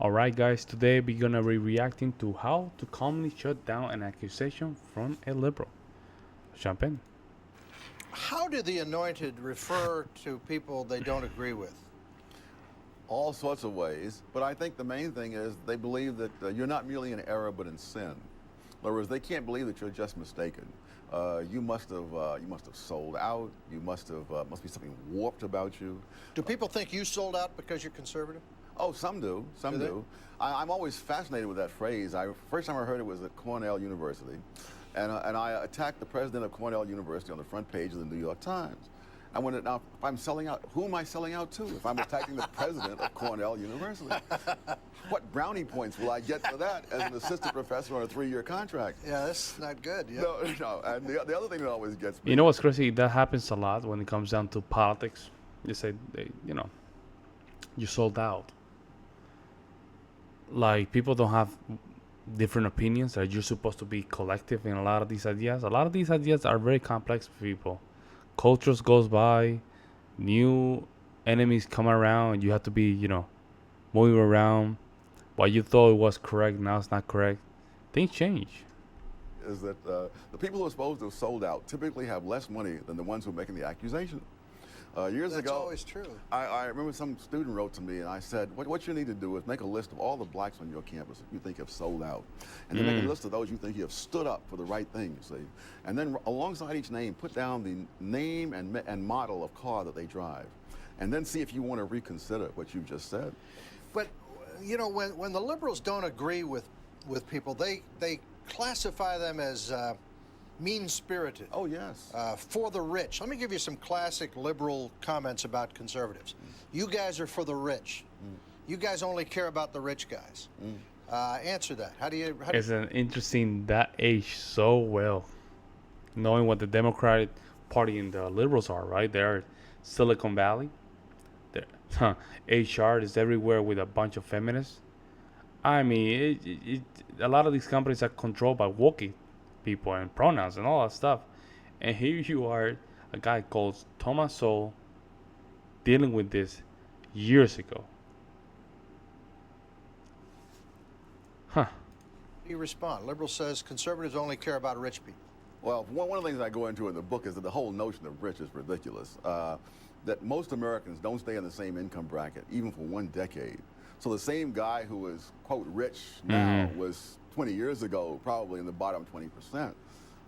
Alright, guys, today we're gonna be reacting to how to calmly shut down an accusation from a liberal. Jump in. How do the anointed refer to people they don't agree with? All sorts of ways, but I think the main thing is they believe that you're not merely in error but in sin. In other words, they can't believe that you're just mistaken. You must have sold out. You must be something warped about you. Do people think you sold out because you're conservative? Oh, some do. Some do. I'm always fascinated with that phrase. First time I heard it was at Cornell University, and I attacked the president of Cornell University on the front page of the New York Times. I wondered, now, if I'm selling out, who am I selling out to if I'm attacking the president of Cornell University? What brownie points will I get for that as an assistant professor on a 3-year contract? Yeah, that's not good. Yeah. No. And the other thing that always gets me... You know what's crazy? That happens a lot when it comes down to politics. You say, you sold out. Like, people don't have different opinions. That you're supposed to be collective in a lot of these ideas. A lot of these ideas are very complex for people. Cultures goes by, new enemies come around, and you have to be, moving around. What you thought was correct, now it's not correct. Things change. Is that the people who are supposed to have sold out typically have less money than the ones who are making the accusation. Years That's ago, always true. I remember some student wrote to me and I said, what you need to do is make a list of all the blacks on your campus that you think have sold out. And then make a list of those you think you have stood up for the right thing, see? And then alongside each name, put down the name and model of car that they drive. And then see if you want to reconsider what you just said. But, when the liberals don't agree with people, they classify them as mean-spirited. Oh, yes. For the rich. Let me give you some classic liberal comments about conservatives. You guys are for the rich. You guys only care about the rich guys. Answer that. How do you... It's an interesting that age so well, knowing what the Democratic Party and the liberals are, right? They're Silicon Valley. HR is everywhere with a bunch of feminists. I mean, a lot of these companies are controlled by woke people and pronouns and all that stuff. And here you are, a guy called Thomas Sowell, dealing with this years ago. How do you respond? Liberal says conservatives only care about rich people. Well, one of the things I go into in the book is that the whole notion of rich is ridiculous. That most Americans don't stay in the same income bracket, even for 1 decade. So the same guy who is, quote, rich now was 20 years ago probably in the bottom 20%.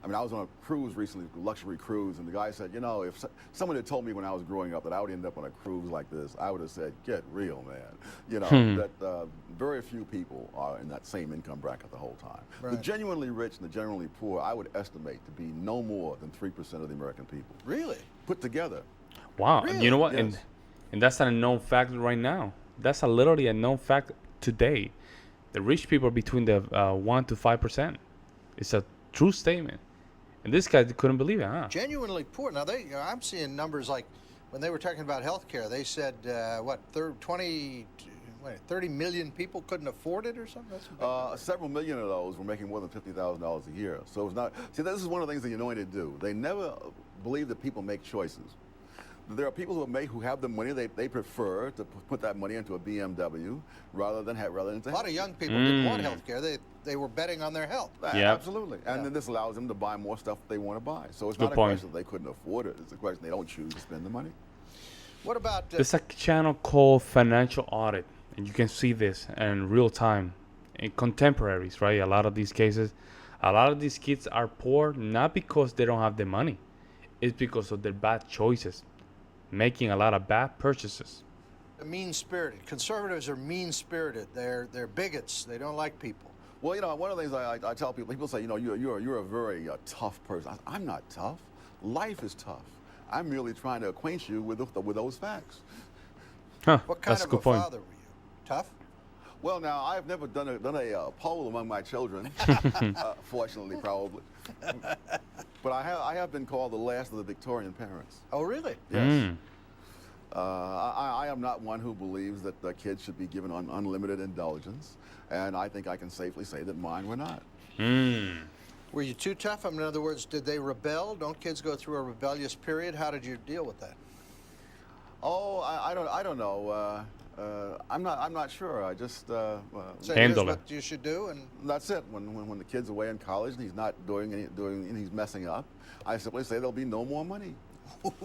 I mean, I was on a cruise recently, a luxury cruise, and the guy said, if someone had told me when I was growing up that I would end up on a cruise like this, I would have said, get real, man. That very few people are in that same income bracket the whole time. Right. The genuinely rich and the genuinely poor, I would estimate to be no more than 3% of the American people. Really? Put together. Wow. Really? You know what? Yes. And that's an unknown fact right now. That's literally a known fact today. The rich people are between the 1 to 5%. It's a true statement. And this guy couldn't believe it, huh? Genuinely poor. Now, I'm seeing numbers like when they were talking about health care, they said, 30 million people couldn't afford it or something? That's a big number. Several million of those were making more than $50,000 a year. So it's not, see, this is one of the things the anointed do. They never believe that people make choices. There are people who have the money, they prefer to put that money into a BMW rather than a lot of young people didn't want health care. They were betting on their health. Yeah. Absolutely. And then this allows them to buy more stuff that they want to buy. So it's Good not a point. question that they couldn't afford it. It's a question they don't choose to spend the money. What about... There's a channel called Financial Audit, and you can see this in real time in contemporaries, right? A lot of these cases, a lot of these kids are poor not because they don't have the money. It's because of their bad choices, making a lot of bad purchases. mean-spirited. Conservatives are mean-spirited. They're bigots. They don't like people. Well, one of the things I tell people say, you're a very tough person. I'm not tough. Life is tough. I'm merely trying to acquaint you with those facts. Huh, What kind that's a of good a point. father were you? Tough? Well, now, I've never done a poll among my children, fortunately, probably. But I have been called the last of the Victorian parents. Oh, really? Yes. I am not one who believes that the kids should be given unlimited indulgence, and I think I can safely say that mine were not. Were you too tough? I mean, in other words, did they rebel? Don't kids go through a rebellious period? How did you deal with that? Oh, I don't know. I'm not sure. I just Say, Handle here's it. what you should do, and that's it. When the kid's away in college and he's not and he's messing up, I simply say there'll be no more money.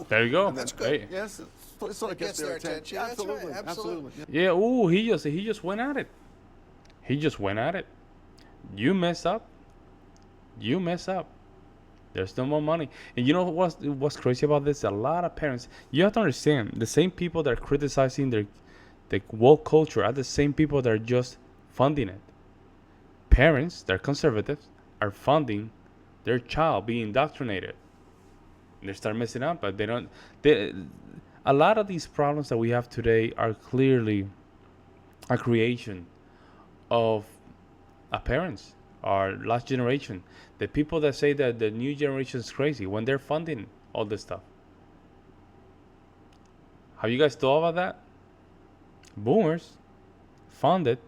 There you go. That's good. Hey. Yes, it sort of gets their attention. That's right, Absolutely, absolutely. Yeah. Yeah. Ooh, he just went at it. He just went at it. You mess up. You mess up. There's no more money. And you know what's crazy about this? A lot of parents. You have to understand, the same people that are criticizing the woke culture are the same people that are just funding it. Parents that are conservatives are funding their child being indoctrinated. They start messing up, but they don't. A lot of these problems that we have today are clearly a creation of our parents, our last generation. The people that say that the new generation is crazy when they're funding all this stuff. Have you guys thought about that? Boomers funded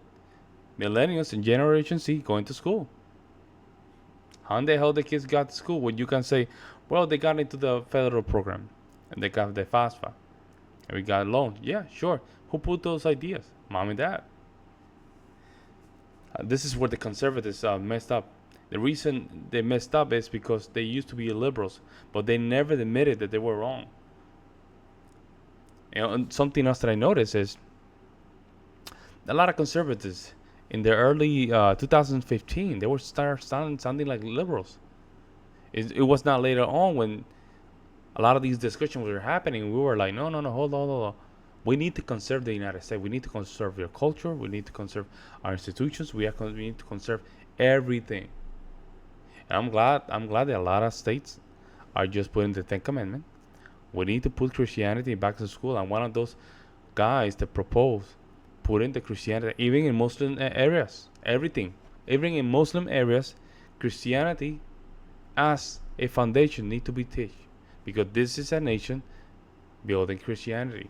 millennials and Generation Z going to school. How in the hell the kids got to school when you can say, well, they got into the federal program and they got the FAFSA and we got loans? Yeah, sure. Who put those ideas? Mom and dad. This is where the conservatives messed up. The reason they messed up is because they used to be liberals, but they never admitted that they were wrong. And something else that I noticed is a lot of conservatives in the early 2015, they were sounding like liberals. It was not later on when a lot of these discussions were happening. We were like, no, hold on. We need to conserve the United States. We need to conserve your culture. We need to conserve our institutions. We need to conserve everything. And I'm glad that a lot of states are just putting the 10th Amendment. We need to put Christianity back to school. I'm one of those guys that propose putting the Christianity, even in Muslim areas, everything. Even in Muslim areas, Christianity as a foundation need to be taught. Because this is a nation building Christianity.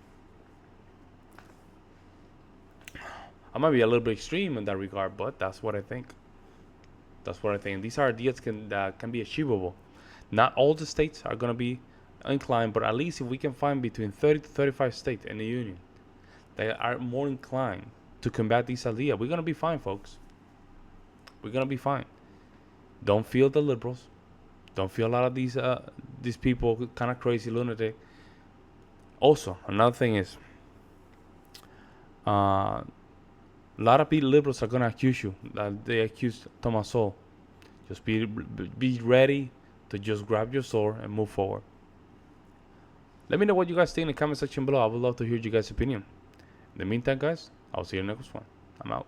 I might be a little bit extreme in that regard, but that's what I think. That's what I think. These are ideas that can be achievable. Not all the states are going to be inclined, but at least if we can find between 30 to 35 states in the union that are more inclined to combat this idea, we're going to be fine, folks. We're going to be fine. Don't feel the liberals. Don't feel a lot of these people kind of crazy lunatic. Also, another thing is, a lot of liberals are going to accuse you. They accuse Thomas Sowell. Just be ready to just grab your sword and move forward. Let me know what you guys think in the comment section below. I would love to hear you guys' opinion. In the meantime, guys, I'll see you in the next one. I'm out.